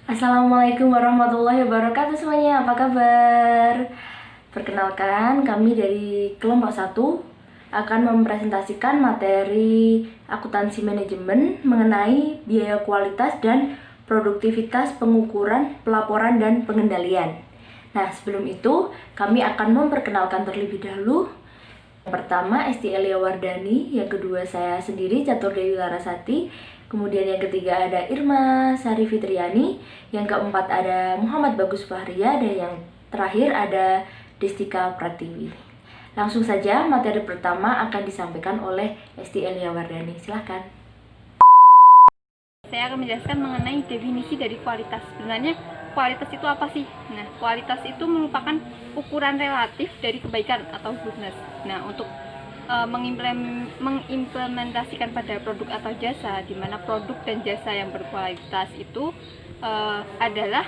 Assalamualaikum warahmatullahi wabarakatuh semuanya, apa kabar? Perkenalkan, kami dari kelompok 1 akan mempresentasikan materi akuntansi manajemen mengenai biaya kualitas dan produktivitas pengukuran, pelaporan, dan pengendalian. Nah, sebelum itu, kami akan memperkenalkan terlebih dahulu. Yang pertama, Esti Elia Wardani. Yang kedua, saya sendiri, Catur Dewi Larasati. Kemudian yang ketiga ada Irma Sari Fitriani. Yang keempat ada Muhammad Bagus Fahria. Dan yang terakhir ada Destika Pratiwi. Langsung saja, materi pertama akan disampaikan oleh Esti Elia Wardani. Silahkan. Saya akan menjelaskan mengenai definisi dari kualitas. Sebenarnya kualitas itu apa sih? Nah, kualitas itu merupakan ukuran relatif dari kebaikan atau goodness. Nah, untuk mengimplementasikan pada produk atau jasa, di mana produk dan jasa yang berkualitas itu adalah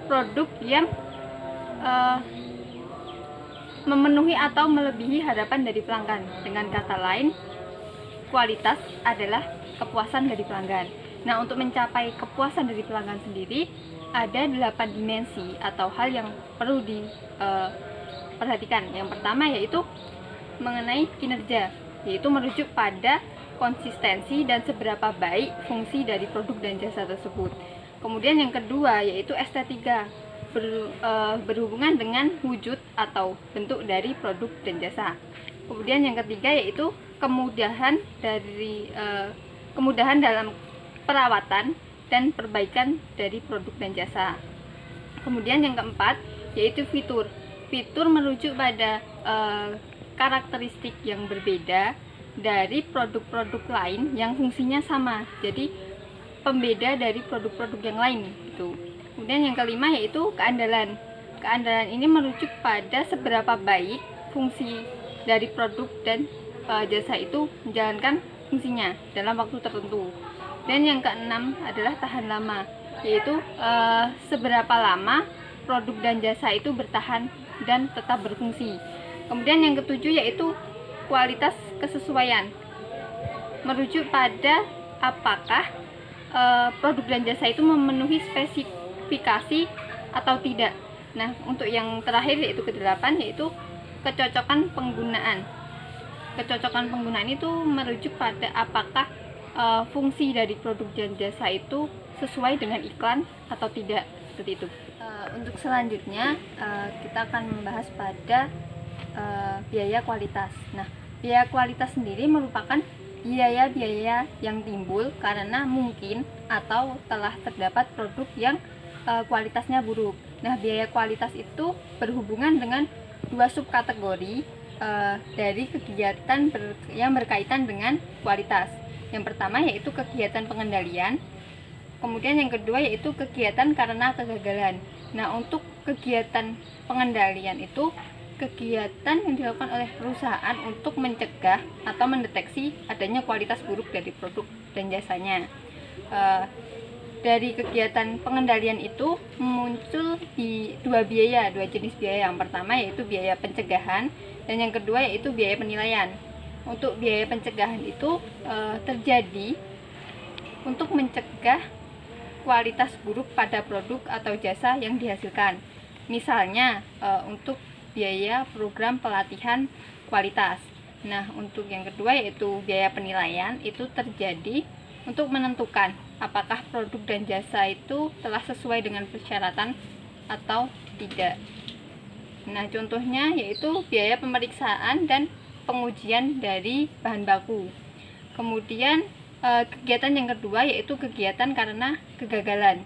produk yang memenuhi atau melebihi harapan dari pelanggan. Dengan kata lain, kualitas adalah kepuasan dari pelanggan. Nah, untuk mencapai kepuasan dari pelanggan sendiri, ada 8 dimensi atau hal yang perlu diperhatikan. Yang pertama yaitu mengenai kinerja, yaitu merujuk pada konsistensi dan seberapa baik fungsi dari produk dan jasa tersebut. Kemudian yang kedua yaitu estetika, berhubungan dengan wujud atau bentuk dari produk dan jasa. Kemudian yang ketiga yaitu kemudahan dalam perawatan dan perbaikan dari produk dan jasa. Kemudian yang keempat yaitu fitur. Fitur merujuk pada karakteristik yang berbeda dari produk-produk lain yang fungsinya sama. Jadi pembeda dari produk-produk yang lain gitu. Kemudian yang kelima yaitu keandalan. Keandalan ini merujuk pada seberapa baik fungsi dari produk dan jasa itu menjalankan fungsinya dalam waktu tertentu. Dan yang keenam adalah tahan lama, yaitu seberapa lama produk dan jasa itu bertahan dan tetap berfungsi. Kemudian yang ketujuh yaitu kualitas kesesuaian, merujuk pada apakah produk dan jasa itu memenuhi spesifikasi atau tidak. Nah, untuk yang terakhir yaitu kedelapan yaitu kecocokan penggunaan. Kecocokan penggunaan itu merujuk pada apakah fungsi dari produk dan jasa itu sesuai dengan iklan atau tidak, seperti itu. Untuk selanjutnya kita akan membahas pada biaya kualitas. Nah, biaya kualitas sendiri merupakan biaya-biaya yang timbul karena mungkin atau telah terdapat produk yang kualitasnya buruk. Nah, biaya kualitas itu berhubungan dengan dua subkategori dari kegiatan yang berkaitan dengan kualitas. Yang pertama yaitu kegiatan pengendalian, kemudian yang kedua yaitu kegiatan karena kegagalan. Nah, untuk kegiatan pengendalian itu kegiatan yang dilakukan oleh perusahaan untuk mencegah atau mendeteksi adanya kualitas buruk dari produk dan jasanya. Dari kegiatan pengendalian itu muncul di dua jenis biaya. Yang pertama yaitu biaya pencegahan dan yang kedua yaitu biaya penilaian. Untuk biaya pencegahan itu terjadi untuk mencegah kualitas buruk pada produk atau jasa yang dihasilkan. Misalnya untuk biaya program pelatihan kualitas. Nah, untuk yang kedua yaitu biaya penilaian itu terjadi untuk menentukan apakah produk dan jasa itu telah sesuai dengan persyaratan atau tidak. Nah, contohnya yaitu biaya pemeriksaan dan pengujian dari bahan baku. Kemudian kegiatan yang kedua yaitu kegiatan karena kegagalan.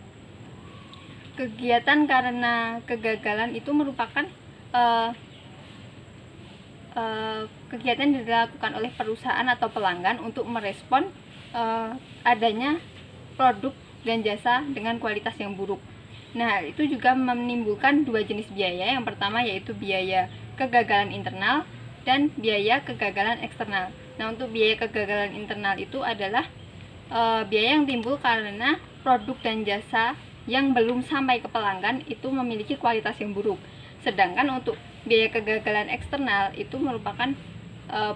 Kegiatan karena kegagalan itu merupakan kegiatan yang dilakukan oleh perusahaan atau pelanggan untuk merespon adanya produk dan jasa dengan kualitas yang buruk. Nah, itu juga menimbulkan dua jenis biaya. Yang pertama yaitu biaya kegagalan internal dan biaya kegagalan eksternal. Nah, untuk biaya kegagalan internal itu adalah biaya yang timbul karena produk dan jasa yang belum sampai ke pelanggan itu memiliki kualitas yang buruk. Sedangkan untuk biaya kegagalan eksternal itu merupakan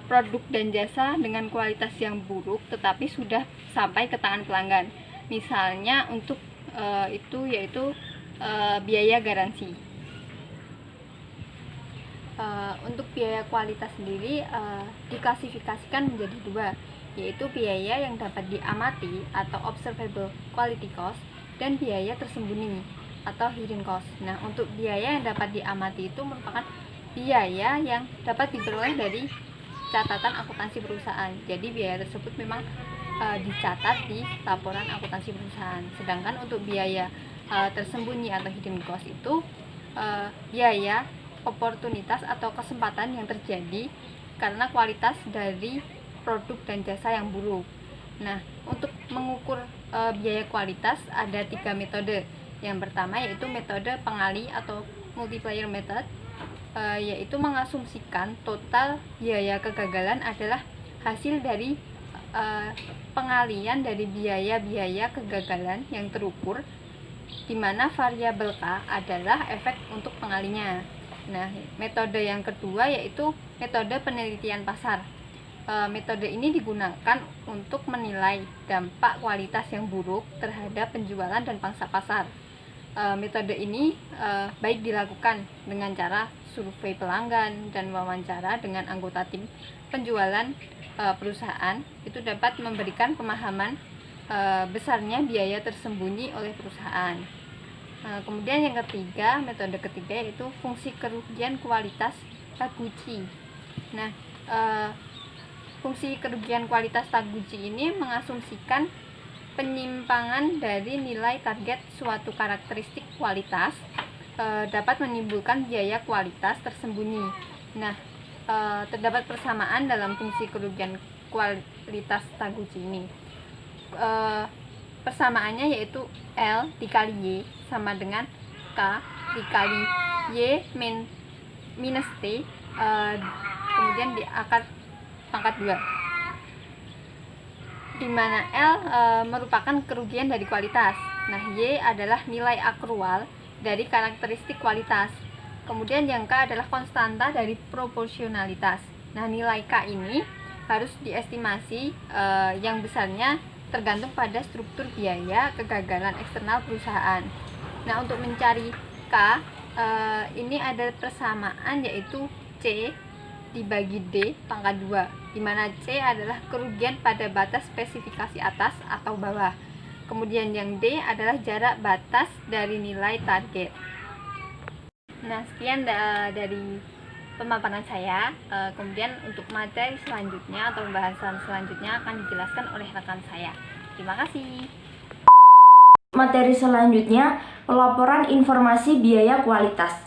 produk dan jasa dengan kualitas yang buruk tetapi sudah sampai ke tangan pelanggan. Misalnya untuk itu yaitu biaya garansi. Untuk biaya kualitas sendiri diklasifikasikan menjadi dua, yaitu biaya yang dapat diamati atau observable quality cost dan biaya tersembunyi atau hidden cost. Nah, untuk biaya yang dapat diamati itu merupakan biaya yang dapat diperoleh dari catatan akuntansi perusahaan. Jadi biaya tersebut memang dicatat di laporan akuntansi perusahaan. Sedangkan untuk biaya tersembunyi atau hidden cost itu biaya oportunitas atau kesempatan yang terjadi karena kualitas dari produk dan jasa yang buruk. Nah, untuk mengukur biaya kualitas ada 3 metode. Yang pertama yaitu metode pengali atau multiplier method, yaitu mengasumsikan total biaya kegagalan adalah hasil dari pengalian dari biaya-biaya kegagalan yang terukur, di mana variabel K adalah efek untuk pengalinya. Nah, metode yang kedua yaitu metode penelitian pasar. Metode ini digunakan untuk menilai dampak kualitas yang buruk terhadap penjualan dan pangsa pasar. Metode ini baik dilakukan dengan cara survei pelanggan dan wawancara dengan anggota tim penjualan perusahaan. Itu dapat memberikan pemahaman besarnya biaya tersembunyi oleh perusahaan. Kemudian yang ketiga, metode ketiga yaitu fungsi kerugian kualitas Taguchi. Nah, fungsi kerugian kualitas Taguchi ini mengasumsikan penyimpangan dari nilai target suatu karakteristik kualitas dapat menimbulkan biaya kualitas tersembunyi. Nah, terdapat persamaan dalam fungsi kerugian kualitas Taguchi ini. Persamaannya yaitu L dikali Y sama dengan K dikali Y minus T, kemudian di akar pangkat 2, di mana L merupakan kerugian dari kualitas. Nah, Y adalah nilai akrual dari karakteristik kualitas. Kemudian yang K adalah konstanta dari proporsionalitas. Nah, nilai K ini harus diestimasi yang besarnya tergantung pada struktur biaya kegagalan eksternal perusahaan. Nah, untuk mencari K, ini ada persamaan yaitu C dibagi D pangkat 2, di mana C adalah kerugian pada batas spesifikasi atas atau bawah. Kemudian yang D adalah jarak batas dari nilai target. Nah, sekian dari pemaparan saya. Kemudian untuk materi selanjutnya atau pembahasan selanjutnya akan dijelaskan oleh rekan saya. Terima kasih. Materi selanjutnya, pelaporan informasi biaya kualitas.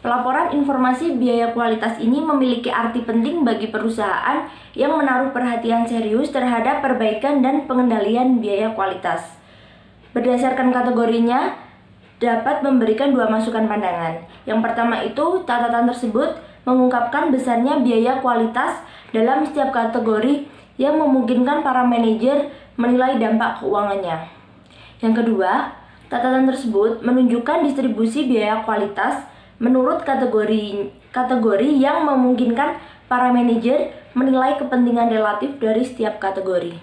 Pelaporan informasi biaya kualitas ini memiliki arti penting bagi perusahaan yang menaruh perhatian serius terhadap perbaikan dan pengendalian biaya kualitas. Berdasarkan kategorinya, dapat memberikan 2 masukan pandangan. Yang pertama itu, catatan tersebut mengungkapkan besarnya biaya kualitas dalam setiap kategori yang memungkinkan para manajer menilai dampak keuangannya. Yang kedua, catatan tersebut menunjukkan distribusi biaya kualitas menurut kategori yang memungkinkan para manajer menilai kepentingan relatif dari setiap kategori.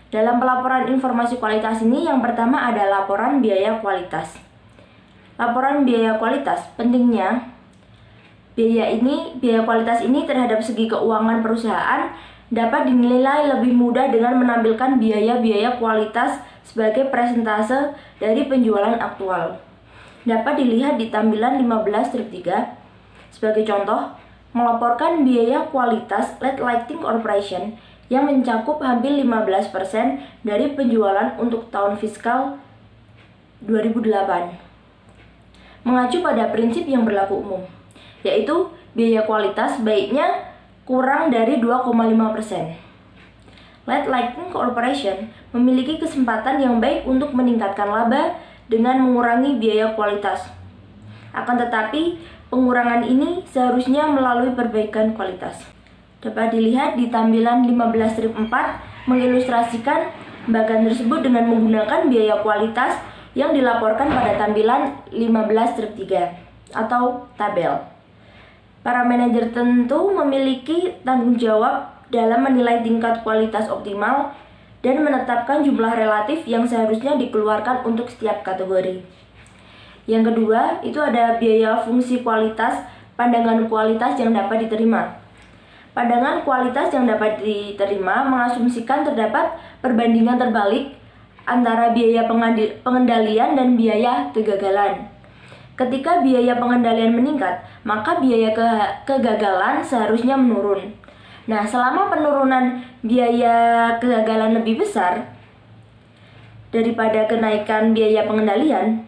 Dalam pelaporan informasi kualitas ini, yang pertama ada laporan biaya kualitas. Laporan biaya kualitas, pentingnya biaya kualitas ini terhadap segi keuangan perusahaan dapat dinilai lebih mudah dengan menampilkan biaya-biaya kualitas sebagai persentase dari penjualan aktual. Dapat dilihat di tampilan 15-3. Sebagai contoh, melaporkan biaya kualitas LED Lighting Corporation yang mencakup hampir 15% dari penjualan untuk tahun fiskal 2008. Mengacu pada prinsip yang berlaku umum, yaitu biaya kualitas baiknya kurang dari 2,5%. LED Lighting Corporation memiliki kesempatan yang baik untuk meningkatkan laba dengan mengurangi biaya kualitas. Akan tetapi, pengurangan ini seharusnya melalui perbaikan kualitas. Dapat dilihat di tampilan 15-4 mengilustrasikan bagian tersebut dengan menggunakan biaya kualitas yang dilaporkan pada tampilan 15-3 atau tabel. Para manajer tentu memiliki tanggung jawab dalam menilai tingkat kualitas optimal dan menetapkan jumlah relatif yang seharusnya dikeluarkan untuk setiap kategori. Yang kedua, itu ada biaya fungsi kualitas, pandangan kualitas yang dapat diterima. Pandangan kualitas yang dapat diterima mengasumsikan terdapat perbandingan terbalik antara biaya pengendalian dan biaya kegagalan. Ketika biaya pengendalian meningkat, maka biaya kegagalan seharusnya menurun. Nah, selama penurunan biaya kegagalan lebih besar daripada kenaikan biaya pengendalian,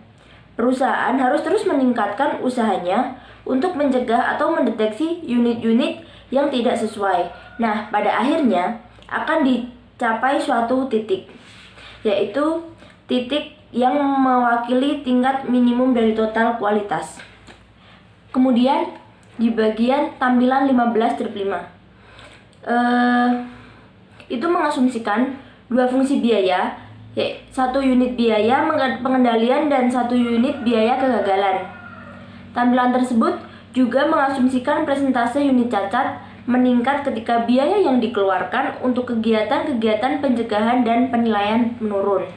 perusahaan harus terus meningkatkan usahanya untuk mencegah atau mendeteksi unit-unit yang tidak sesuai. Nah, pada akhirnya akan dicapai suatu titik, yaitu titik yang mewakili tingkat minimum dari total kualitas. Kemudian di bagian tampilan 15/5, itu mengasumsikan dua fungsi biaya, yaitu 1 unit biaya pengendalian dan 1 unit biaya kegagalan. Tampilan tersebut juga mengasumsikan persentase unit cacat meningkat ketika biaya yang dikeluarkan untuk kegiatan-kegiatan pencegahan dan penilaian menurun.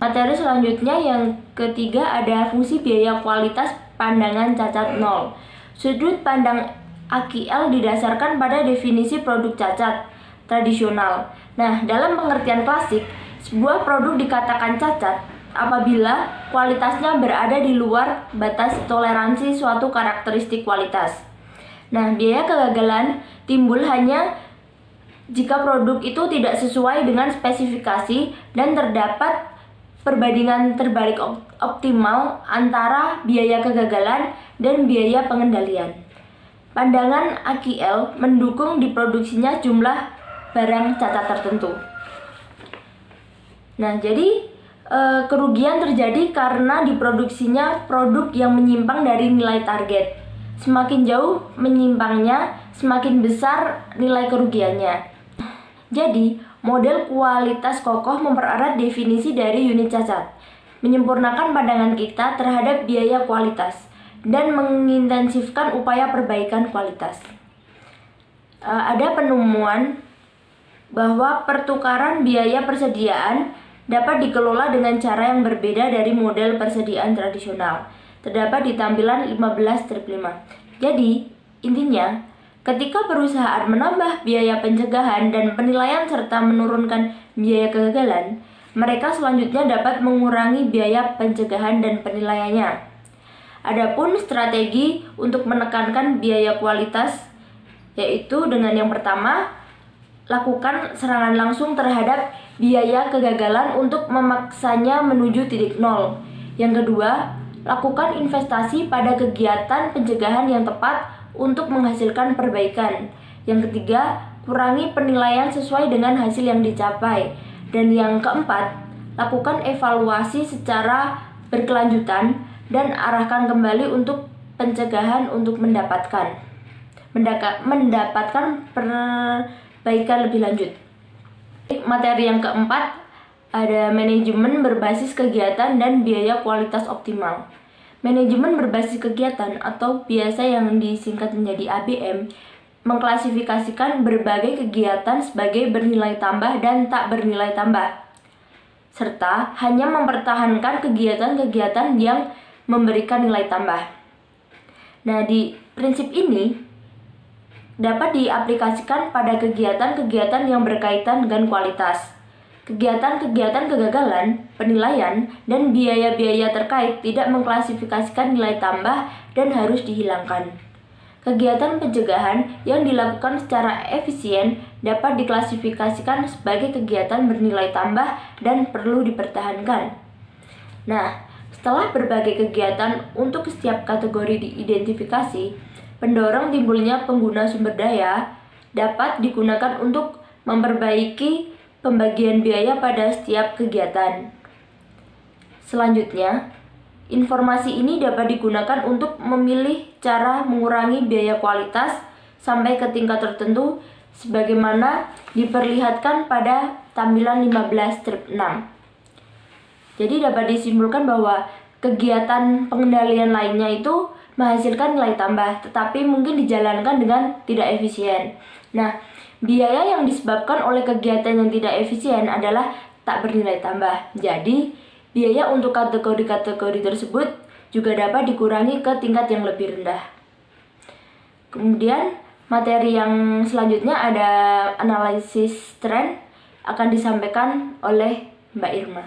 Materi selanjutnya yang ketiga ada fungsi biaya kualitas pandangan cacat 0. Sudut pandang AQL didasarkan pada definisi produk cacat tradisional. Nah, dalam pengertian klasik, sebuah produk dikatakan cacat apabila kualitasnya berada di luar batas toleransi suatu karakteristik kualitas. Nah, biaya kegagalan timbul hanya jika produk itu tidak sesuai dengan spesifikasi dan terdapat perbandingan terbalik optimal antara biaya kegagalan dan biaya pengendalian. Pandangan AQL mendukung diproduksinya jumlah barang cacat tertentu. Nah, jadi kerugian terjadi karena diproduksinya produk yang menyimpang dari nilai target. Semakin jauh menyimpangnya, semakin besar nilai kerugiannya. Jadi, model kualitas kokoh mempererat definisi dari unit cacat, menyempurnakan pandangan kita terhadap biaya kualitas, dan mengintensifkan upaya perbaikan kualitas. Ada penemuan bahwa pertukaran biaya persediaan dapat dikelola dengan cara yang berbeda dari model persediaan tradisional. Terdapat di tampilan 15/5. Jadi, intinya, ketika perusahaan menambah biaya pencegahan dan penilaian serta menurunkan biaya kegagalan, mereka selanjutnya dapat mengurangi biaya pencegahan dan penilaiannya. Adapun strategi untuk menekankan biaya kualitas, yaitu dengan yang pertama, lakukan serangan langsung terhadap biaya kegagalan untuk memaksanya menuju titik nol. Yang kedua, lakukan investasi pada kegiatan pencegahan yang tepat untuk menghasilkan perbaikan. Yang ketiga, kurangi penilaian sesuai dengan hasil yang dicapai. Dan yang keempat, lakukan evaluasi secara berkelanjutan dan arahkan kembali untuk pencegahan untuk mendapatkan perbaikan lebih lanjut. Materi yang keempat ada manajemen berbasis kegiatan dan biaya kualitas optimal. Manajemen berbasis kegiatan atau biasa yang disingkat menjadi ABM mengklasifikasikan berbagai kegiatan sebagai bernilai tambah dan tak bernilai tambah, serta hanya mempertahankan kegiatan-kegiatan yang memberikan nilai tambah. Nah, di prinsip ini dapat diaplikasikan pada kegiatan-kegiatan yang berkaitan dengan kualitas. Kegiatan-kegiatan kegagalan, penilaian, dan biaya-biaya terkait tidak mengklasifikasikan nilai tambah dan harus dihilangkan. Kegiatan pencegahan yang dilakukan secara efisien dapat diklasifikasikan sebagai kegiatan bernilai tambah dan perlu dipertahankan. Nah, setelah berbagai kegiatan untuk setiap kategori diidentifikasi, pendorong timbulnya pengguna sumber daya dapat digunakan untuk memperbaiki pembagian biaya pada setiap kegiatan. Selanjutnya, informasi ini dapat digunakan untuk memilih cara mengurangi biaya kualitas sampai ke tingkat tertentu sebagaimana diperlihatkan pada tampilan 15/6. Jadi dapat disimpulkan bahwa kegiatan pengendalian lainnya itu menghasilkan nilai tambah, tetapi mungkin dijalankan dengan tidak efisien. Nah, Biaya yang disebabkan oleh kegiatan yang tidak efisien adalah tak bernilai tambah. Jadi, biaya untuk kategori-kategori tersebut juga dapat dikurangi ke tingkat yang lebih rendah. Kemudian, materi yang selanjutnya ada analisis tren akan disampaikan oleh Mbak Irma.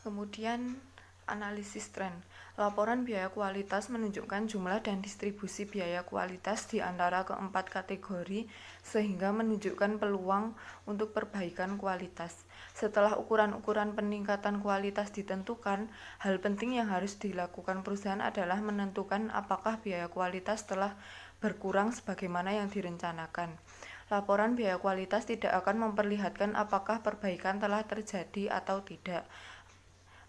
Kemudian analisis tren. Laporan biaya kualitas menunjukkan jumlah dan distribusi biaya kualitas di antara keempat kategori sehingga menunjukkan peluang untuk perbaikan kualitas. Setelah ukuran-ukuran peningkatan kualitas ditentukan, hal penting yang harus dilakukan perusahaan adalah menentukan apakah biaya kualitas telah berkurang sebagaimana yang direncanakan. Laporan biaya kualitas tidak akan memperlihatkan apakah perbaikan telah terjadi atau tidak.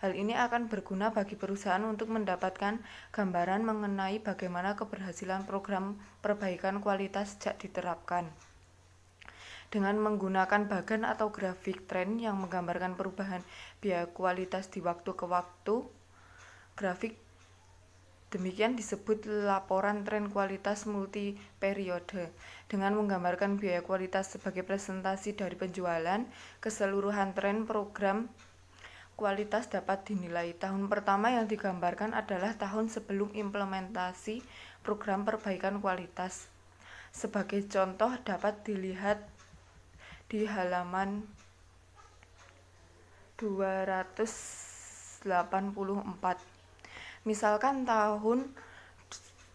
Hal ini akan berguna bagi perusahaan untuk mendapatkan gambaran mengenai bagaimana keberhasilan program perbaikan kualitas sejak diterapkan. Dengan menggunakan bagan atau grafik tren yang menggambarkan perubahan biaya kualitas di waktu ke waktu, grafik demikian disebut laporan tren kualitas multi periode. Dengan menggambarkan biaya kualitas sebagai presentasi dari penjualan, keseluruhan tren program kualitas dapat dinilai. Tahun pertama yang digambarkan adalah tahun sebelum implementasi program perbaikan kualitas. Sebagai contoh dapat dilihat di halaman 284. Misalkan tahun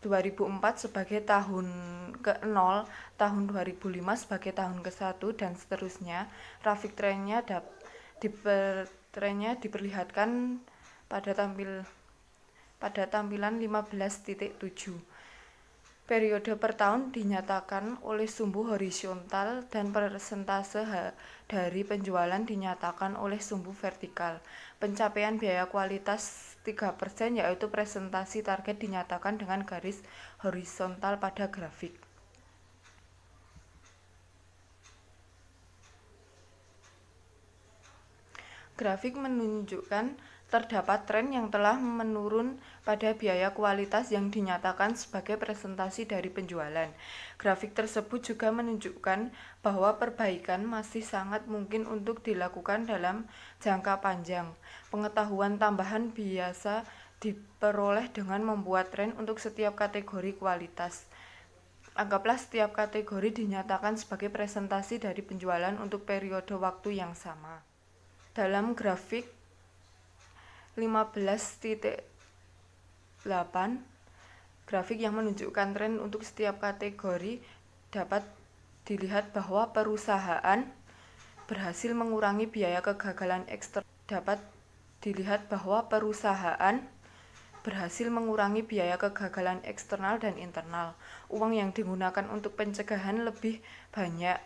2004 sebagai tahun ke-0, tahun 2005 sebagai tahun ke-1, dan seterusnya. Grafik trennya trennya diperlihatkan pada tampilan 15.7. Periode per tahun dinyatakan oleh sumbu horizontal dan persentase dari penjualan dinyatakan oleh sumbu vertikal. Pencapaian biaya kualitas 3%, yaitu presentasi target, dinyatakan dengan garis horizontal pada grafik. Grafik menunjukkan terdapat tren yang telah menurun pada biaya kualitas yang dinyatakan sebagai presentasi dari penjualan. Grafik tersebut juga menunjukkan bahwa perbaikan masih sangat mungkin untuk dilakukan dalam jangka panjang. Pengetahuan tambahan biasa diperoleh dengan membuat tren untuk setiap kategori kualitas. Anggaplah setiap kategori dinyatakan sebagai presentasi dari penjualan untuk periode waktu yang sama. Dalam grafik 15.8, grafik yang menunjukkan tren untuk setiap kategori, dapat dilihat bahwa perusahaan berhasil mengurangi biaya kegagalan eksternal. Dapat dilihat bahwa perusahaan berhasil mengurangi biaya kegagalan eksternal dan internal. Uang yang digunakan untuk pencegahan lebih banyak.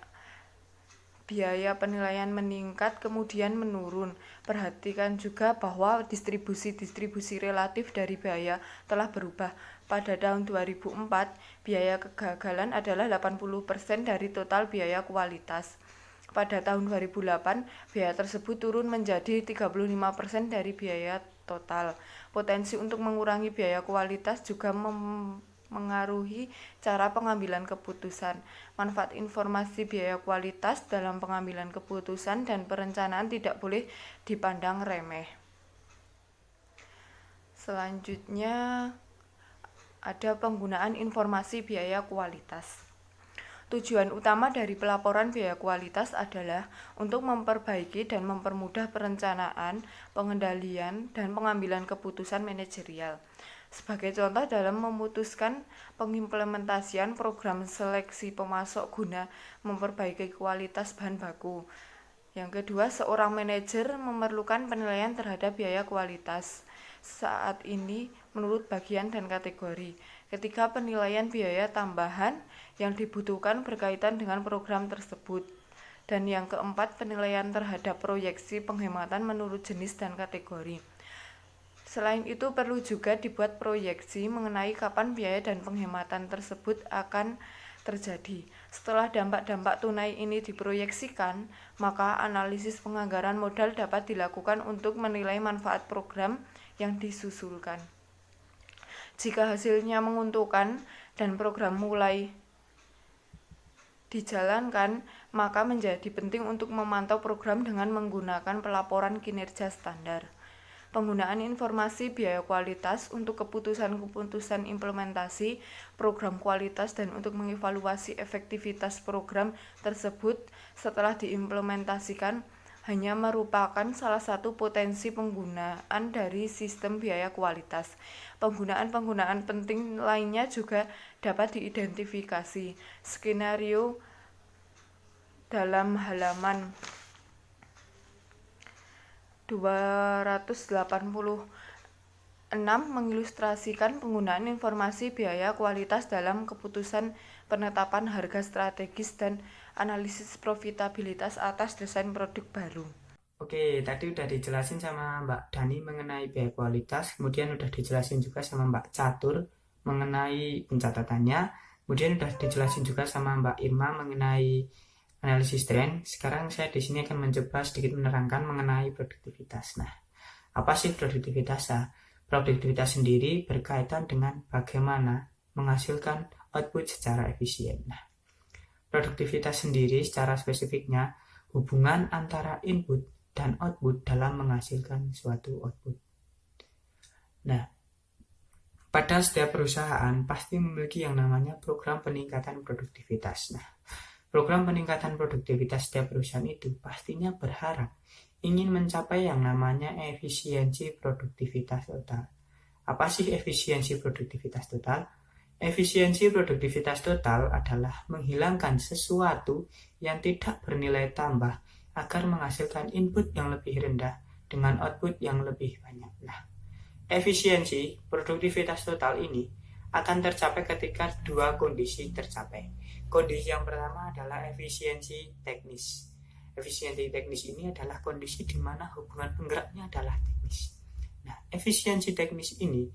Biaya penilaian meningkat kemudian menurun. Perhatikan juga bahwa distribusi relatif dari biaya telah berubah. Pada tahun 2004, biaya kegagalan adalah 80% dari total biaya kualitas. Pada tahun 2008, biaya tersebut turun menjadi 35% dari biaya total. Potensi untuk mengurangi biaya kualitas juga mengaruhi cara pengambilan keputusan. Manfaat informasi biaya kualitas dalam pengambilan keputusan dan perencanaan tidak boleh dipandang remeh. Selanjutnya ada penggunaan informasi biaya kualitas. Tujuan utama dari pelaporan biaya kualitas adalah untuk memperbaiki dan mempermudah perencanaan, pengendalian, dan pengambilan keputusan manajerial. Sebagai contoh dalam memutuskan pengimplementasian program seleksi pemasok guna memperbaiki kualitas bahan baku. Yang kedua, seorang manajer memerlukan penilaian terhadap biaya kualitas saat ini menurut bagian dan kategori. Ketiga, penilaian biaya tambahan yang dibutuhkan berkaitan dengan program tersebut. Dan yang keempat, penilaian terhadap proyeksi penghematan menurut jenis dan kategori. Selain itu, perlu juga dibuat proyeksi mengenai kapan biaya dan penghematan tersebut akan terjadi. Setelah dampak-dampak tunai ini diproyeksikan, maka analisis penganggaran modal dapat dilakukan untuk menilai manfaat program yang disusulkan. Jika hasilnya menguntungkan, dan program mulai dijalankan, maka menjadi penting untuk memantau program dengan menggunakan pelaporan kinerja standar. Penggunaan informasi biaya kualitas untuk keputusan-keputusan implementasi program kualitas dan untuk mengevaluasi efektivitas program tersebut setelah diimplementasikan hanya merupakan salah satu potensi penggunaan dari sistem biaya kualitas. Penggunaan-penggunaan penting lainnya juga dapat diidentifikasi. Skenario dalam halaman 286 mengilustrasikan penggunaan informasi biaya kualitas dalam keputusan penetapan harga strategis dan analisis profitabilitas atas desain produk baru. Oke, tadi udah dijelasin sama Mbak Dani mengenai biaya kualitas, kemudian udah dijelasin juga sama Mbak Catur mengenai pencatatannya, kemudian udah dijelasin juga sama Mbak Irma mengenai analisis tren. Sekarang saya di sini akan mencoba sedikit menerangkan mengenai produktivitas. Nah, apa sih produktivitas? Nah, produktivitas sendiri berkaitan dengan bagaimana menghasilkan output secara efisien. Nah, produktivitas sendiri secara spesifiknya hubungan antara input dan output dalam menghasilkan suatu output. Nah, pada setiap perusahaan pasti memiliki yang namanya program peningkatan produktivitas. Nah, program peningkatan produktivitas setiap perusahaan itu pastinya berharap ingin mencapai yang namanya efisiensi produktivitas total. Apa sih efisiensi produktivitas total? Efisiensi produktivitas total adalah menghilangkan sesuatu yang tidak bernilai tambah agar menghasilkan input yang lebih rendah dengan output yang lebih banyak. Nah, efisiensi produktivitas total ini akan tercapai ketika dua kondisi tercapai. Kondisi yang pertama adalah efisiensi teknis. Efisiensi teknis ini adalah kondisi di mana hubungan penggeraknya adalah teknis. Nah, efisiensi teknis ini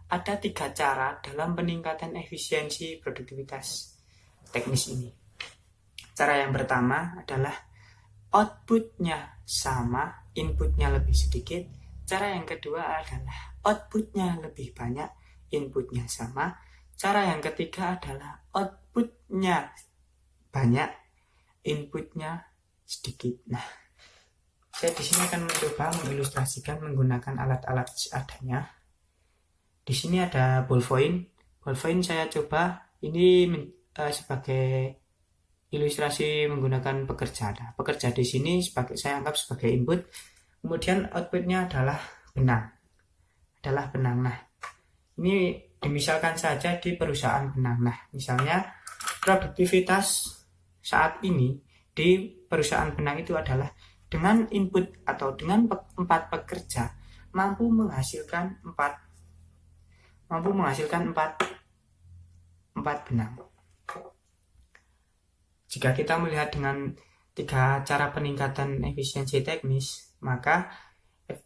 ada 3 cara dalam peningkatan efisiensi produktivitas teknis ini. Cara yang pertama adalah outputnya sama, inputnya lebih sedikit. Cara yang kedua adalah outputnya lebih banyak, inputnya sama. Cara yang ketiga adalah outputnya banyak, inputnya sedikit. Nah, saya di sini akan mencoba mengilustrasikan menggunakan alat-alat seadanya. Di sini ada ballpoint. Ballpoint saya coba ini sebagai ilustrasi menggunakan pekerja. Nah, pekerja di sini saya anggap sebagai input. Kemudian outputnya adalah benang. Nah, ini dimisalkan saja di perusahaan benang. Nah, misalnya produktivitas saat ini di perusahaan benang itu adalah dengan input atau dengan 4 pekerja mampu menghasilkan 4 benang. Jika kita melihat dengan 3 cara peningkatan efisiensi teknis, maka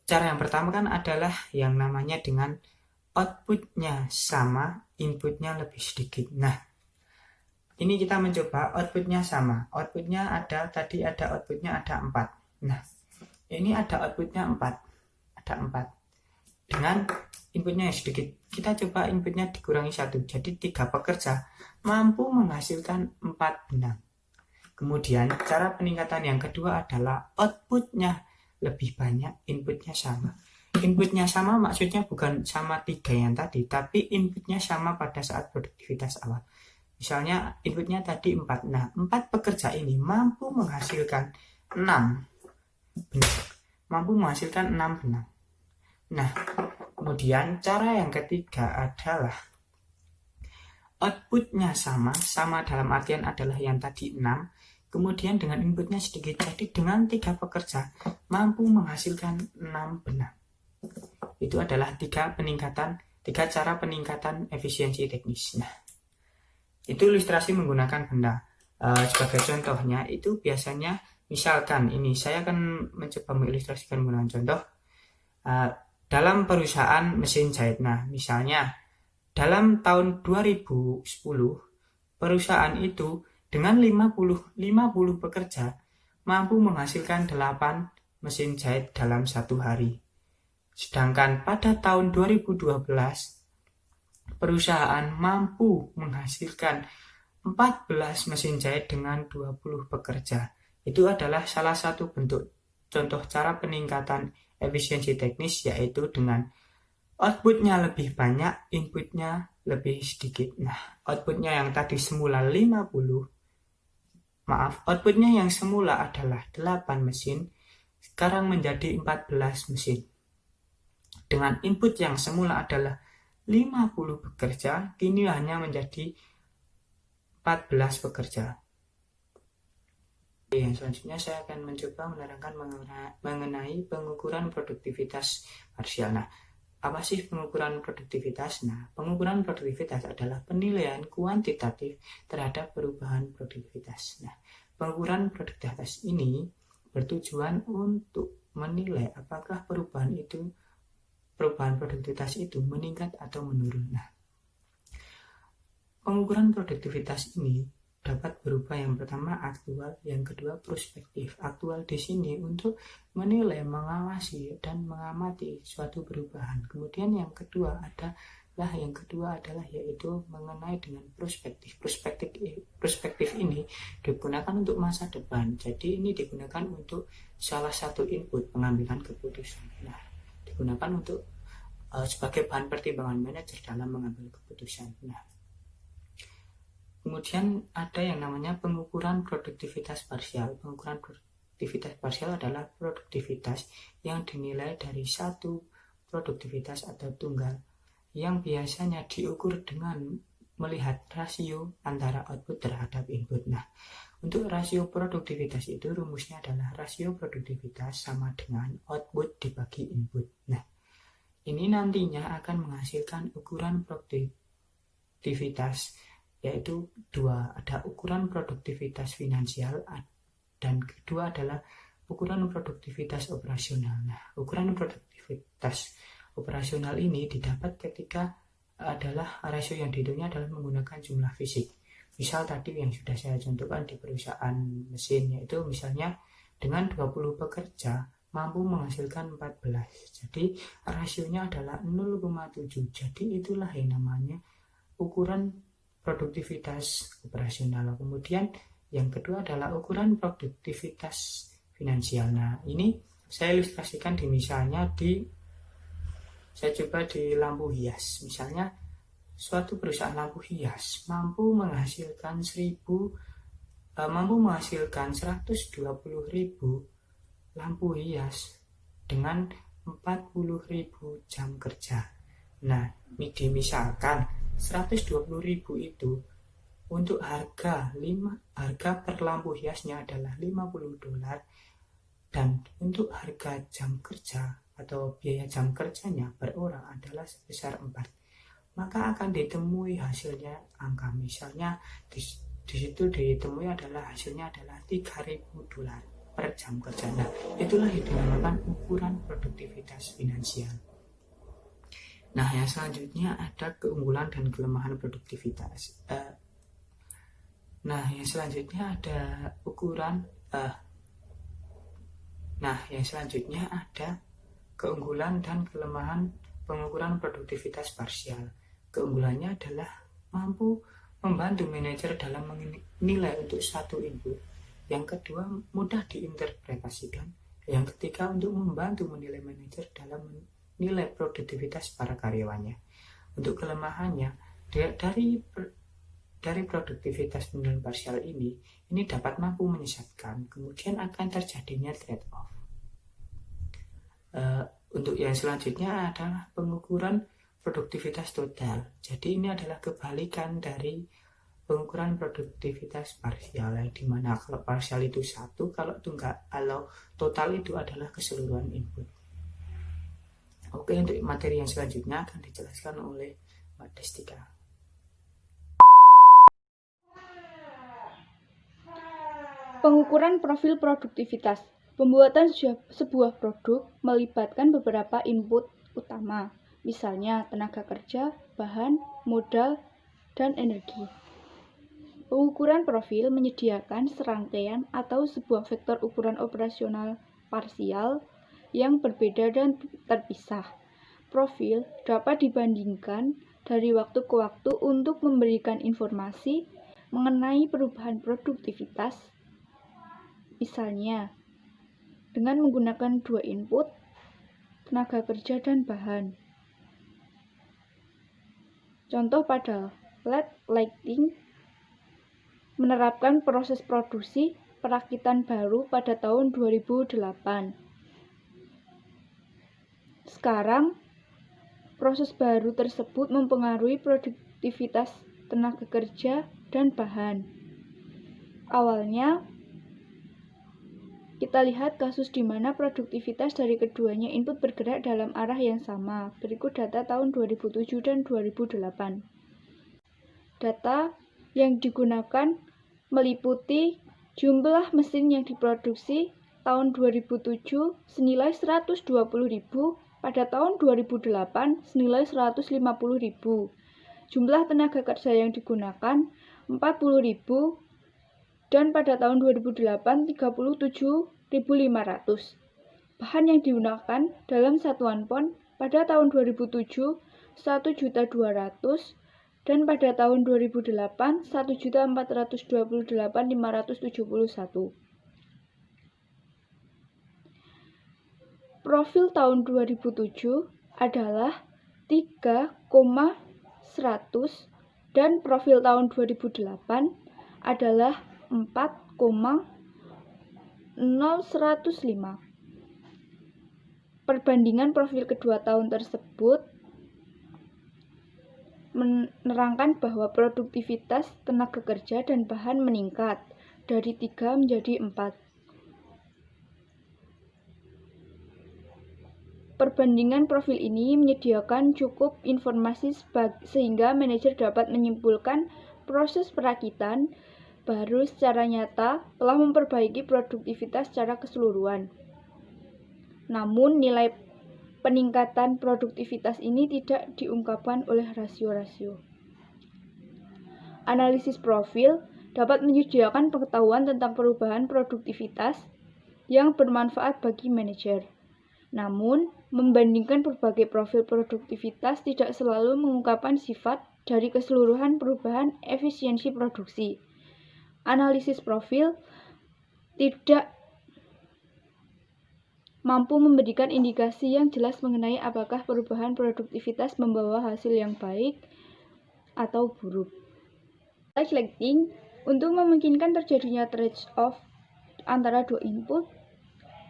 cara yang pertama kan adalah yang namanya dengan outputnya sama, inputnya lebih sedikit. Nah, ini kita mencoba outputnya sama. Outputnya ada 4. Nah, ini ada outputnya 4. Ada 4. Dengan inputnya yang sedikit. Kita coba inputnya dikurangi 1. Jadi 3 pekerja mampu menghasilkan 4 benang. Kemudian cara peningkatan yang kedua adalah outputnya lebih banyak, inputnya sama. Inputnya sama maksudnya bukan sama 3 yang tadi, tapi inputnya sama pada saat produktivitas awal. Misalnya inputnya tadi 4. Nah, 4 pekerja ini mampu menghasilkan 6 benang. Nah, kemudian cara yang ketiga adalah outputnya sama dalam artian adalah yang tadi 6. Kemudian dengan inputnya sedikit, jadi dengan 3 pekerja mampu menghasilkan 6 benang. Itu adalah 3 cara peningkatan efisiensi teknis. Nah, itu ilustrasi menggunakan benda. Sebagai contohnya itu biasanya misalkan ini saya akan mencoba mengilustrasikan menggunakan contoh dalam perusahaan mesin jahit. Nah, misalnya dalam tahun 2010 perusahaan itu dengan 50 pekerja mampu menghasilkan 8 mesin jahit dalam 1 hari. Sedangkan pada tahun 2012 perusahaan mampu menghasilkan 14 mesin jahit dengan 20 pekerja. Itu adalah salah satu bentuk contoh cara peningkatan efisiensi teknis, yaitu dengan outputnya lebih banyak, inputnya lebih sedikit. Nah, outputnya yang tadi semula 50, outputnya yang semula adalah 8 mesin, sekarang menjadi 14 mesin. Dengan input yang semula adalah 50 pekerja, kini hanya menjadi 14 pekerja. Yang selanjutnya saya akan mencoba menerangkan mengenai pengukuran produktivitas parsial. Nah, apa sih pengukuran produktivitas? Nah, pengukuran produktivitas adalah penilaian kuantitatif terhadap perubahan produktivitas. Nah, pengukuran produktivitas ini bertujuan untuk menilai apakah perubahan produktivitas itu meningkat atau menurun. Nah, pengukuran produktivitas ini dapat berupa yang pertama aktual, yang kedua prospektif. Aktual di sini untuk menilai, mengawasi, dan mengamati suatu perubahan. Kemudian yang kedua adalah yaitu mengenai dengan prospektif. Prospektif ini digunakan untuk masa depan. Jadi ini digunakan untuk salah satu input pengambilan keputusan. Nah, digunakan untuk sebagai bahan pertimbangan manajer dalam mengambil keputusan. Nah, kemudian ada yang namanya pengukuran produktivitas parsial. Pengukuran produktivitas parsial adalah produktivitas yang dinilai dari satu produktivitas atau tunggal yang biasanya diukur dengan melihat rasio antara output terhadap input. Nah, untuk rasio produktivitas itu rumusnya adalah rasio produktivitas sama dengan output dibagi input. Nah, ini nantinya akan menghasilkan ukuran produktivitas, yaitu dua, ada ukuran produktivitas finansial dan kedua adalah ukuran produktivitas operasional. Nah, ukuran produktivitas operasional ini didapat ketika adalah rasio yang dihitungnya adalah menggunakan jumlah fisik. Misal tadi yang sudah saya contohkan di perusahaan mesin, yaitu misalnya dengan 20 pekerja mampu menghasilkan 14. Jadi rasionya adalah 0,7. Jadi itulah yang namanya ukuran produktivitas operasional. Kemudian yang kedua adalah ukuran produktivitas finansial. Nah, ini saya ilustrasikan saya coba di lampu hias. Misalnya suatu perusahaan lampu hias mampu menghasilkan 120.000 lampu hias dengan 40.000 jam kerja. Nah, misalkan 120.000 itu untuk harga per lampu hiasnya adalah $50, dan untuk harga jam kerja atau biaya jam kerjanya per orang adalah sebesar 4. Maka akan ditemui hasilnya angka, misalnya di situ ditemui hasilnya adalah $3.000 per jam kerja. Nah, itulah yang dinamakan ukuran produktivitas finansial. Nah, yang selanjutnya ada keunggulan dan kelemahan produktivitas. Yang selanjutnya ada keunggulan dan kelemahan pengukuran produktivitas parsial. Keunggulannya adalah mampu membantu manajer dalam menilai untuk satu input. Yang kedua, mudah diinterpretasikan. Yang ketiga, untuk membantu menilai manajer dalam nilai produktivitas para karyawannya. Untuk kelemahannya, dari produktivitas penilaian parsial ini dapat mampu menyesatkan, kemudian akan terjadinya trade off. Untuk yang selanjutnya adalah pengukuran produktivitas total. Jadi ini adalah kebalikan dari pengukuran produktivitas parsial, di mana kalau parsial itu satu, kalau total itu adalah keseluruhan input. Oke, untuk materi yang selanjutnya akan dijelaskan oleh Mbak Destika. Pengukuran profil produktivitas. Pembuatan sebuah produk melibatkan beberapa input utama, misalnya tenaga kerja, bahan, modal, dan energi. Pengukuran profil menyediakan serangkaian atau sebuah vektor ukuran operasional parsial yang berbeda dan terpisah. Profil dapat dibandingkan dari waktu ke waktu untuk memberikan informasi mengenai perubahan produktivitas, misalnya dengan menggunakan dua input, tenaga kerja dan bahan. Contoh pada LED lighting menerapkan proses produksi perakitan baru pada tahun 2008. Sekarang, proses baru tersebut mempengaruhi produktivitas tenaga kerja dan bahan. Awalnya, kita lihat kasus di mana produktivitas dari keduanya input bergerak dalam arah yang sama. Berikut data tahun 2007 dan 2008. Data yang digunakan meliputi jumlah mesin yang diproduksi tahun 2007 senilai 120.000, pada tahun 2008 senilai 150.000. Jumlah tenaga kerja yang digunakan 40.000 dan pada tahun 2008 37.500. Bahan yang digunakan dalam satuan pon pada tahun 2007 1.200.000 dan pada tahun 2008 1.428.571. Profil tahun 2007 adalah 3,100 dan profil tahun 2008 adalah 4,015. Perbandingan profil kedua tahun tersebut menerangkan bahwa produktivitas tenaga kerja dan bahan meningkat dari 3 menjadi 4. Perbandingan profil ini menyediakan cukup informasi sehingga manajer dapat menyimpulkan proses perakitan baru secara nyata telah memperbaiki produktivitas secara keseluruhan. Namun, nilai peningkatan produktivitas ini tidak diungkapkan oleh rasio-rasio. Analisis profil dapat menyediakan pengetahuan tentang perubahan produktivitas yang bermanfaat bagi manajer. Namun, membandingkan berbagai profil produktivitas tidak selalu mengungkapkan sifat dari keseluruhan perubahan efisiensi produksi. Analisis profil tidak mampu memberikan indikasi yang jelas mengenai apakah perubahan produktivitas membawa hasil yang baik atau buruk. Lighting untuk memungkinkan terjadinya trade-off antara dua input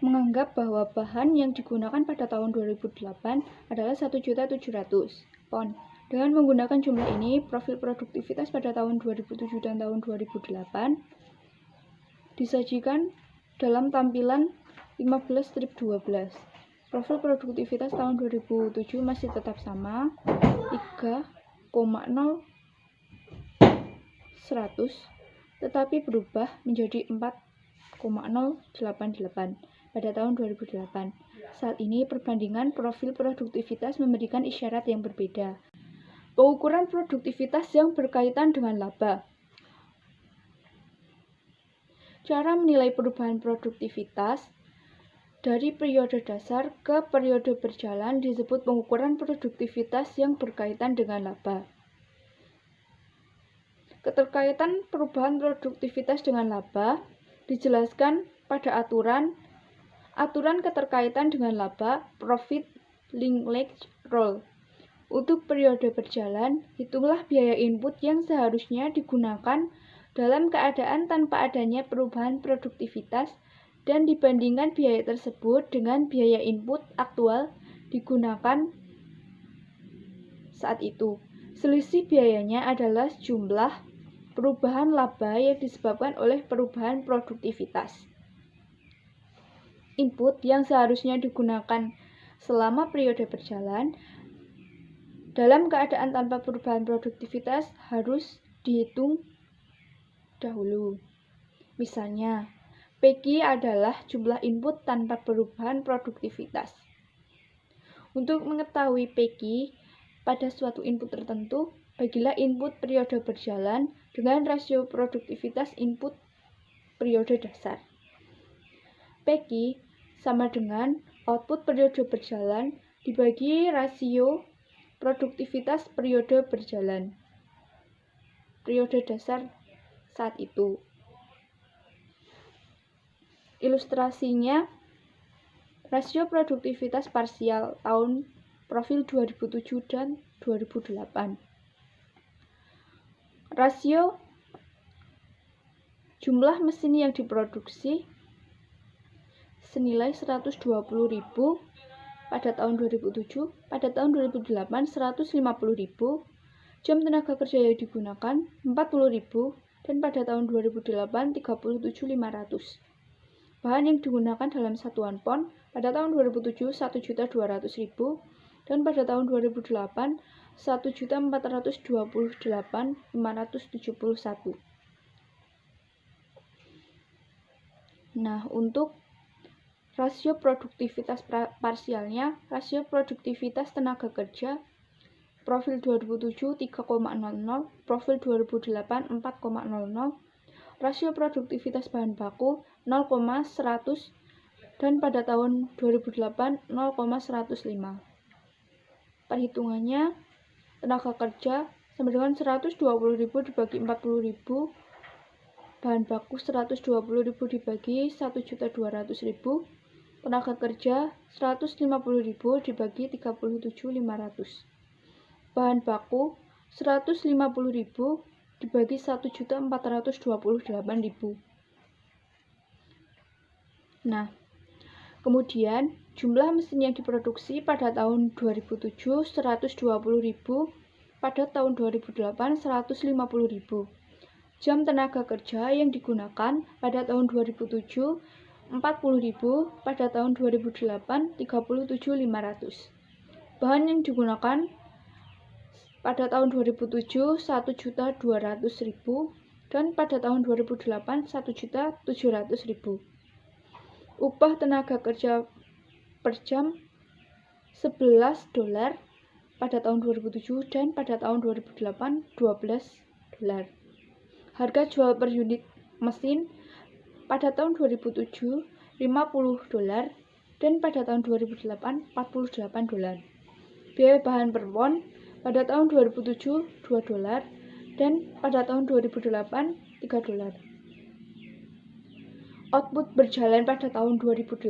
menganggap bahwa bahan yang digunakan pada tahun 2008 adalah 1.700.000 pon. Dengan menggunakan jumlah ini, profil produktivitas pada tahun 2007 dan tahun 2008 disajikan dalam tampilan 15/12. Profil produktivitas tahun 2007 masih tetap sama, 3,0 100, tetapi berubah menjadi 4,088 pada tahun 2008. Saat ini perbandingan profil produktivitas memberikan isyarat yang berbeda. Pengukuran produktivitas yang berkaitan dengan laba. Cara menilai perubahan produktivitas dari periode dasar ke periode berjalan disebut pengukuran produktivitas yang berkaitan dengan laba. Keterkaitan perubahan produktivitas dengan laba dijelaskan pada aturan keterkaitan dengan laba Profit Linkage Rule. Untuk periode berjalan, hitunglah biaya input yang seharusnya digunakan dalam keadaan tanpa adanya perubahan produktivitas dan dibandingkan biaya tersebut dengan biaya input aktual digunakan saat itu. Selisih biayanya adalah jumlah perubahan laba yang disebabkan oleh perubahan produktivitas. Input yang seharusnya digunakan selama periode berjalan dalam keadaan tanpa perubahan produktivitas harus dihitung dahulu. Misalnya, PQ adalah jumlah input tanpa perubahan produktivitas. Untuk mengetahui PQ pada suatu input tertentu, bagilah input periode berjalan dengan rasio produktivitas input periode dasar. PQ sama dengan output periode berjalan dibagi rasio produktivitas periode berjalan. Periode dasar saat itu. Ilustrasinya, rasio produktivitas parsial tahun profil 2007 dan 2008. Rasio jumlah mesin yang diproduksi senilai 120.000 pada tahun 2007, pada tahun 2008 150.000, jam tenaga kerja yang digunakan 40.000, dan pada tahun 2008 37.500. Bahan yang digunakan dalam satuan pon pada tahun 2007 1.200.000 dan pada tahun 2008 1.428.571. Nah, untuk rasio produktivitas parsialnya, rasio produktivitas tenaga kerja profil 2007 3,00, profil 2008 4,00, rasio produktivitas bahan baku 0,100, dan pada tahun 2008 0,105. Perhitungannya, tenaga kerja sama dengan 120.000 dibagi 40.000, bahan baku 120.000 dibagi 1.200.000, tenaga kerja 150.000 dibagi 37.500. Bahan baku 150.000 dibagi 1.428.000. Nah, kemudian jumlah mesin yang diproduksi pada tahun 2007 120.000, pada tahun 2008 150.000. Jam tenaga kerja yang digunakan pada tahun 2007 40.000, pada tahun 2008 37.500. Bahan yang digunakan pada tahun 2007 1.200.000 dan pada tahun 2008 1.700.000. Upah tenaga kerja per jam $11 pada tahun 2007 dan pada tahun 2008 $12. Harga jual per unit mesin pada tahun 2007 $50 dan pada tahun 2008 $48. Biaya bahan per pon pada tahun 2007 $2 dan pada tahun 2008 $3. Output berjalan pada tahun 2008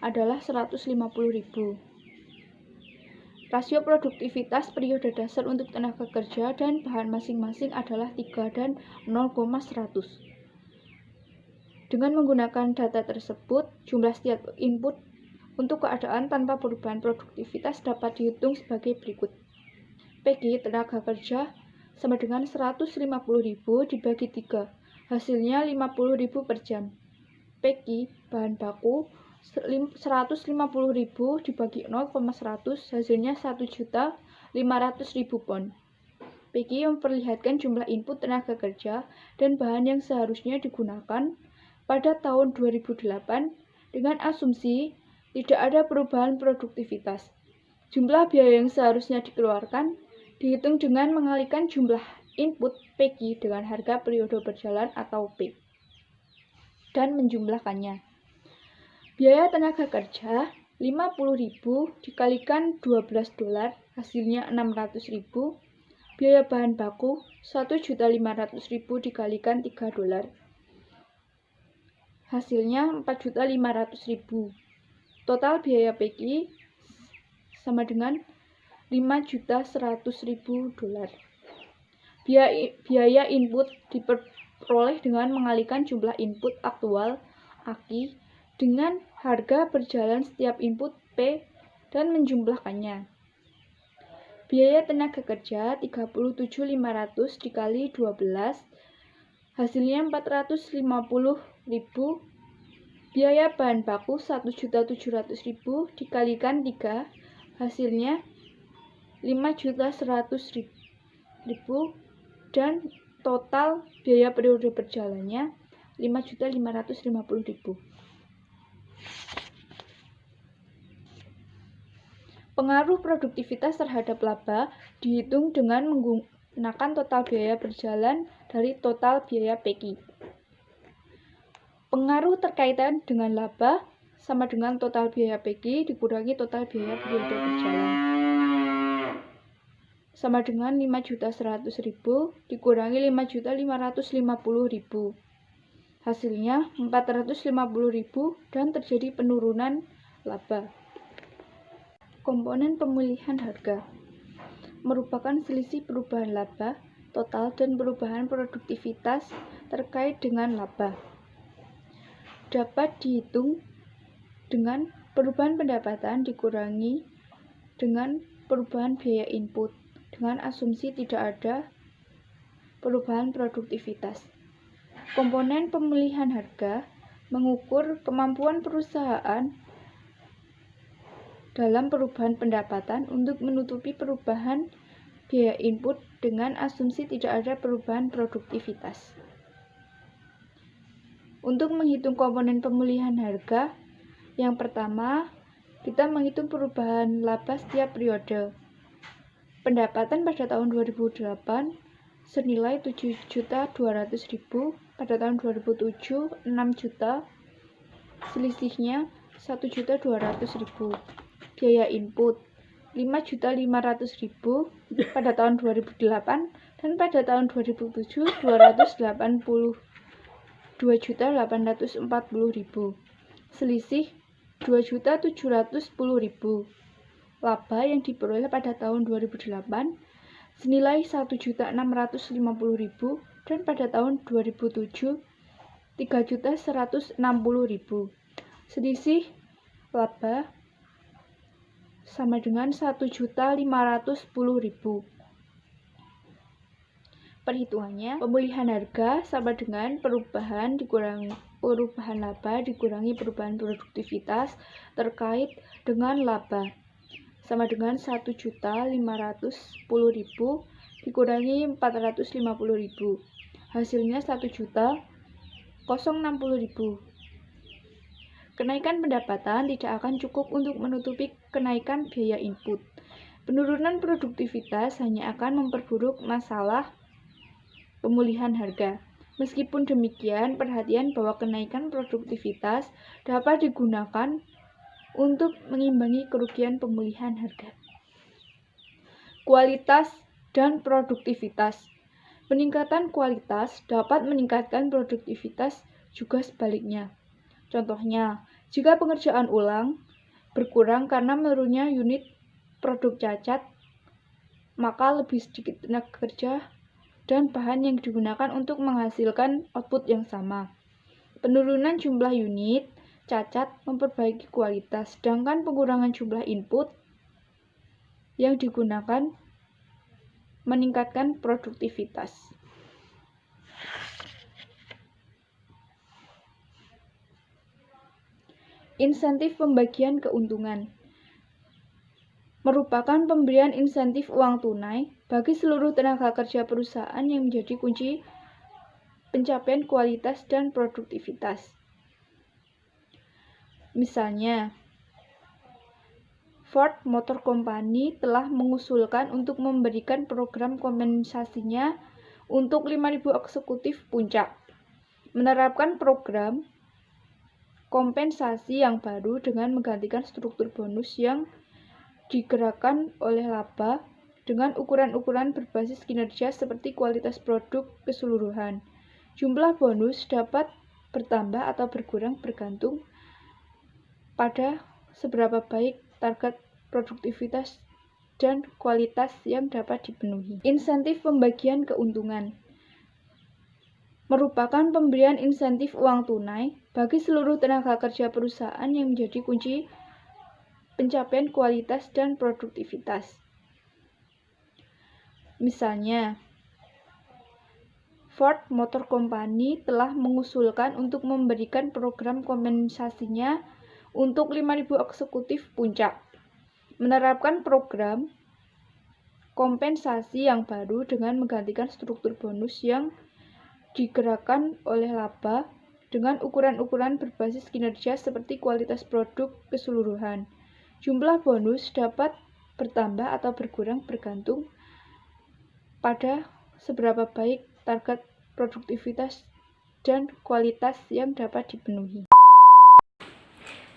adalah 150.000. Rasio produktivitas periode dasar untuk tenaga kerja dan bahan masing-masing adalah 3 dan 0,100. Dengan menggunakan data tersebut, jumlah setiap input untuk keadaan tanpa perubahan produktivitas dapat dihitung sebagai berikut. PG tenaga kerja sama dengan 150.000 dibagi 3, hasilnya 50.000 per jam. PG bahan baku 150.000 dibagi 0,100, hasilnya 1.500.000 pon. PG memperlihatkan jumlah input tenaga kerja dan bahan yang seharusnya digunakan pada tahun 2008 dengan asumsi tidak ada perubahan produktivitas. Jumlah biaya yang seharusnya dikeluarkan dihitung dengan mengalihkan jumlah input PG dengan harga periode berjalan atau P dan menjumlahkannya. Biaya tenaga kerja 50.000 dikalikan $12, hasilnya 600.000. Biaya bahan baku 1.500.000 dikalikan $3, hasilnya 4.500.000. Total biaya PG sama dengan $5.100.000. Biaya input diperoleh dengan mengalihkan jumlah input aktual AKI dengan harga berjalan setiap input P dan menjumlahkannya. Biaya tenaga kerja 37.500 dikali 12, hasilnya 450.000. Biaya bahan baku 1.700.000 dikalikan 3, hasilnya 5.100.000 dan total biaya periode berjalannya 5.550.000. Pengaruh produktivitas terhadap laba dihitung dengan menggunakan total biaya berjalan dari total biaya PG. Pengaruh terkaitan dengan laba sama dengan total biaya PG dikurangi total biaya periode berjalan. sama dengan 5.100.000 dikurangi 5.550.000. Hasilnya 450.000 dan terjadi penurunan laba. Komponen pemulihan harga merupakan selisih perubahan laba total dan perubahan produktivitas terkait dengan laba. Dapat dihitung dengan perubahan pendapatan dikurangi dengan perubahan biaya input dengan asumsi tidak ada perubahan produktivitas. Komponen pemulihan harga mengukur kemampuan perusahaan dalam perubahan pendapatan untuk menutupi perubahan biaya input dengan asumsi tidak ada perubahan produktivitas. Untuk menghitung komponen pemulihan harga, yang pertama, kita menghitung perubahan laba setiap periode. Pendapatan pada tahun 2008 senilai 7.200.000, pada tahun 2007 6 juta, selisihnya 1.200.000. Biaya input 5.500.000 pada tahun 2008 dan pada tahun 2007 282.840.000. Selisih 2.710.000. Laba yang diperoleh pada tahun 2008 senilai 1.650.000 dan pada tahun 2007 3.160.000. Selisih laba sama dengan 1.510.000. Perhitungannya, pemulihan harga sama dengan perubahan laba dikurangi perubahan produktivitas terkait dengan laba sama dengan 1.510.000 dikurangi 450.000. Hasilnya 1.060.000. Kenaikan pendapatan tidak akan cukup untuk menutupi kenaikan biaya input. Penurunan produktivitas hanya akan memperburuk masalah pemulihan harga. Meskipun demikian, perhatian bahwa kenaikan produktivitas dapat digunakan untuk mengimbangi kerugian pemulihan harga. Kualitas dan produktivitas. Peningkatan kualitas dapat meningkatkan produktivitas juga sebaliknya. Contohnya, jika pengerjaan ulang berkurang karena menurunnya unit produk cacat, maka lebih sedikit tenaga kerja dan bahan yang digunakan untuk menghasilkan output yang sama. Penurunan jumlah unit cacat memperbaiki kualitas, sedangkan pengurangan jumlah input yang digunakan meningkatkan produktivitas. Insentif pembagian keuntungan merupakan pemberian insentif uang tunai bagi seluruh tenaga kerja perusahaan yang menjadi kunci pencapaian kualitas dan produktivitas. Misalnya, Ford Motor Company telah mengusulkan untuk memberikan program kompensasinya untuk 5.000 eksekutif puncak. Menerapkan program kompensasi yang baru dengan menggantikan struktur bonus yang digerakkan oleh laba dengan ukuran-ukuran berbasis kinerja seperti kualitas produk keseluruhan. Jumlah bonus dapat bertambah atau berkurang bergantung pada seberapa baik target produktivitas dan kualitas yang dapat dipenuhi. Insentif pembagian keuntungan merupakan pemberian insentif uang tunai bagi seluruh tenaga kerja perusahaan yang menjadi kunci pencapaian kualitas dan produktivitas. Misalnya, Ford Motor Company telah mengusulkan untuk memberikan program kompensasinya untuk 5.000 eksekutif puncak. Menerapkan program kompensasi yang baru dengan menggantikan struktur bonus yang digerakkan oleh laba dengan ukuran-ukuran berbasis kinerja seperti kualitas produk keseluruhan. Jumlah bonus dapat bertambah atau berkurang bergantung pada seberapa baik target produktivitas dan kualitas yang dapat dipenuhi.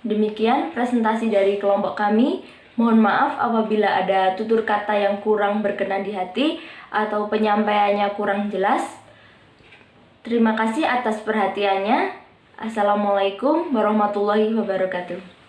Demikian presentasi dari kelompok kami. Mohon maaf apabila ada tutur kata yang kurang berkenan di hati atau penyampaiannya kurang jelas. Terima kasih atas perhatiannya. Assalamualaikum warahmatullahi wabarakatuh.